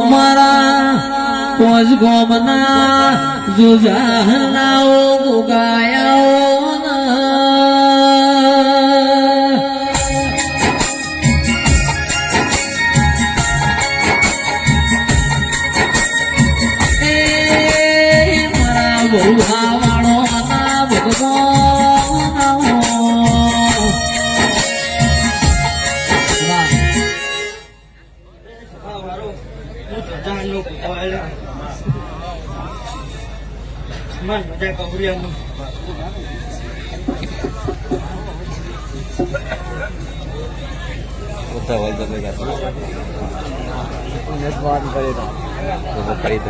મારા પોજ ગોમના જુજાહનાઓ ગુગાયાઓ મારા બહુવા વાળો ના ભગવાન Man, maka kemudian Udah wajar lagi. Nes bahan kali dah. Coba kali itu.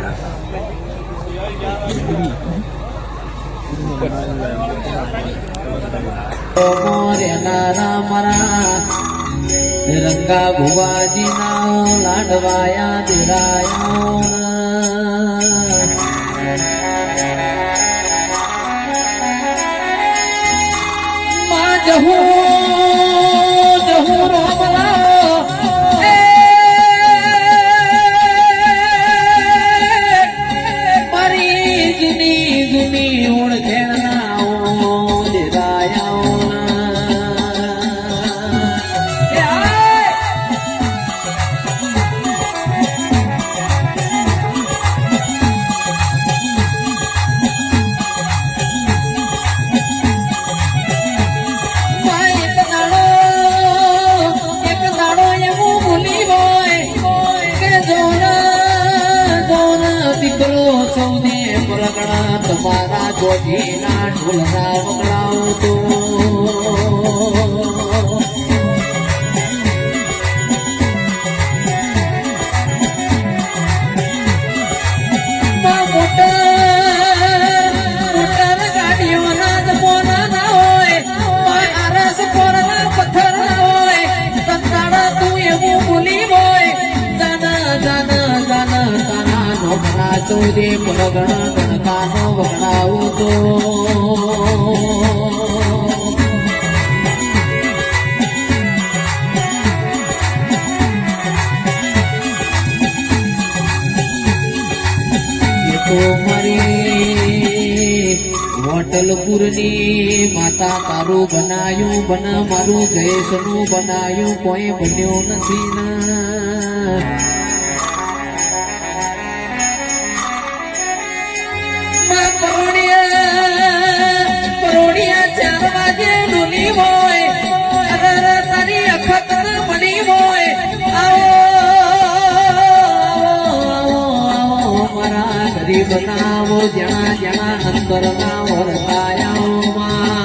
Ranga ભુવાજી ના લાડવાયા દિરાયો જહુ રોમલા મારી જૂની ઓળખેણાઓ દિરાયો તમારા જોજીના ઢોલના વગડાઓ તો મોટર ગાડીઓના જ પોના ના હોય આરસ પોરના પથ્થર ના હોય તંતાડા તું એવું બોલી હોય તાના નોકરા ચોદે પુનગણ ગણકાનો વગડાવું તો મારી વોટલપુરની માતા તારું બનાયું બન મારું જયેશનું બનાયું કોઈ બન્યું નથી ના પરોડિયા 4 વાગે ડોલી હોય અગર તારી અખત મળી હોય આવો મારા ગરીબ નાવો જ્યાં જ્યાં અંતર ના વરસાયાઓમાં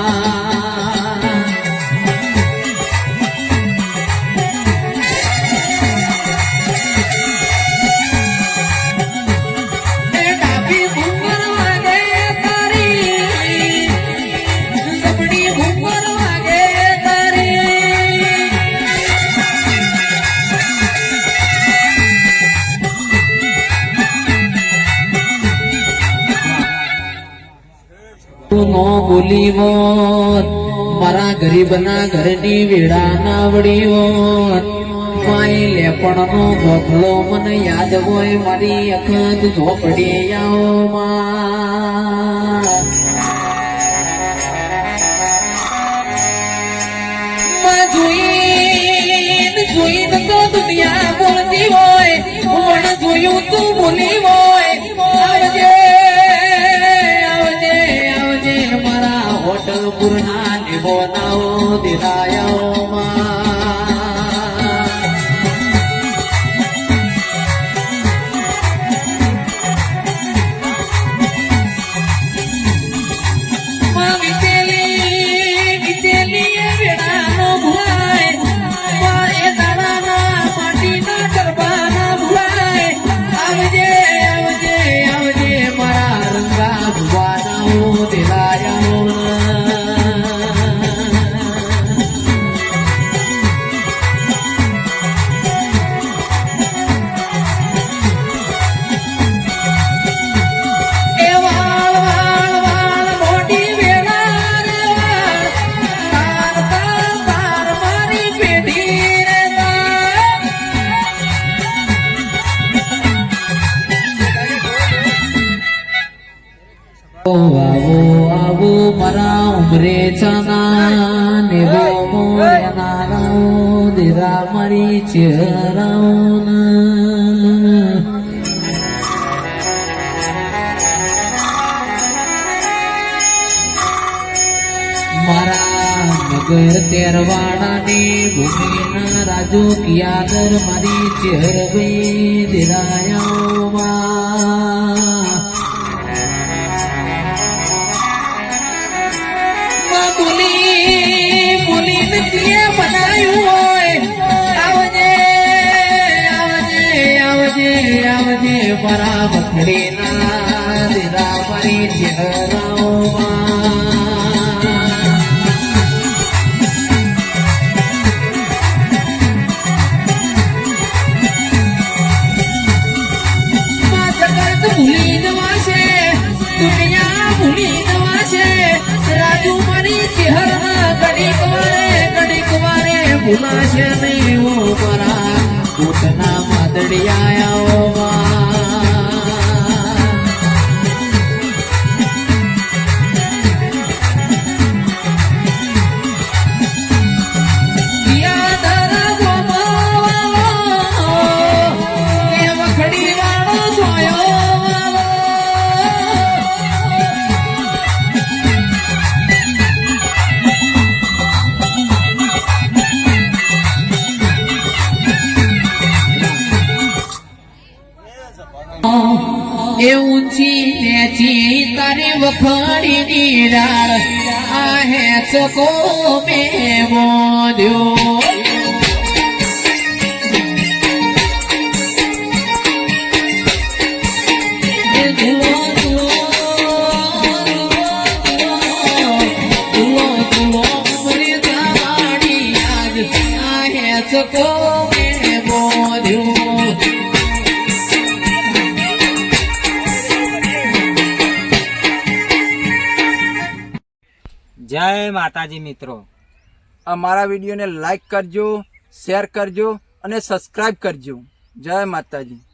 નો બોલી હોત મારા ગરીબના ઘરની વેડા ના વળી હોત માય લેપણનો ગોખલો મને યાદ હોય મારી અખત ઝોપડી જોઈને તો દુનિયા બોલતી હોય પણ જોયું તું બોલી હોય મારા હોટલપુરના નિભોનાઓ દિરાયાઓમાં વિતેલી વેડાનો ભૂલાય મારે દાડાના માટીના ગરબા આવો આવો મારા ઉમરે ચાના ને વો મોર્યાના રાઓ દેરા મારી ચહેરાઓના મારા નગર તેરવાડાની ભૂમિના રાજુ કિયાદર મારી ચહેરભાઈ દેરાયાઓમાં બોલી નથી બનાવ્યું હોય આવજે આવજે આવજે આવજે મારા મખડીના દેરા મારી ચહેરાઓમાં ભૂલી જવાશે દુનિયા ભૂલી જવાશે રાજુ મારી ચહેરા ઘડીક વારે ભૂલાશે નહીં ઓ મારા ઊંટના માદડિયાઓમાં એ ઊંચી નેચી તારી વખાણીની ડાળ આ હે ચકો મે મોદ્યો ચકો મે મોદ્યો જય માતાજી મિત્રો. અમારા વિડીયોને લાઈક કરજો, શેર કરજો અને સબસ્ક્રાઇબ કરજો. જય માતાજી.